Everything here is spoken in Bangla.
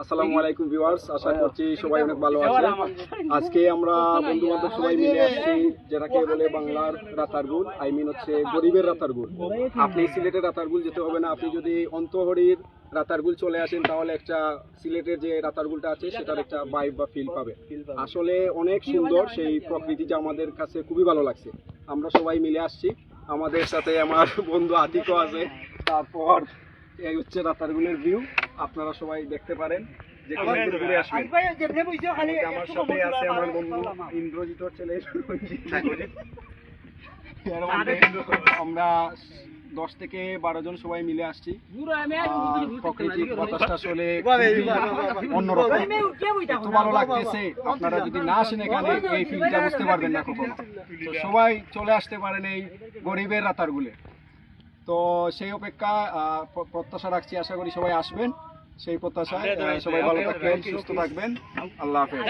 আসসালামু আলাইকুম ভিউয়ার্স, আশা করছি সবাই অনেক ভালো আছেন। আজকে আমরা বন্ধু বান্ধব সবাই মিলে আসছি যেটাকে বলে বাংলার রাতারগুল, হচ্ছে গরিবের রাতারগুল। আপনি সিলেটের রাতারগুল যেতে হবে না, আপনি যদি অন্তহরির রাতারগুল চলে আসেন তাহলে একটা সিলেটের যে রাতারগুলটা আছে সেটার একটা ভাইব বা ফিল পাবে। আসলে অনেক সুন্দর সেই প্রকৃতি, যা আমাদের কাছে খুবই ভালো লাগছে। আমরা সবাই মিলে আসছি, আমাদের সাথে আমার বন্ধু আতিকও আছে। তারপর এই হচ্ছে রাতারগুলের ভিউ, আপনারা সবাই দেখতে পারেন। আমার সাথে আছে আমার বন্ধু ইন্দ্রজিৎর ছেলে আমরা 10 থেকে 12 জন সবাই মিলে আসছি। প্রকৃতির বাতাসটা আসলে অন্যরকম, এত ভালো লাগতেছে। আপনারা যদি না আসেন এখানে এই ফিলটা বুঝতে পারবেন না কখনো। তো সবাই চলে আসতে পারেন এই গরিবের রাতারগুলে। তো সেই অপেক্ষা প্রত্যাশা রাখছি, আশা করি সবাই আসবেন। সেই প্রত্যাশায় সবাই ভালো থাকবেন, সুস্থ থাকবেন। আল্লাহ হাফেজ।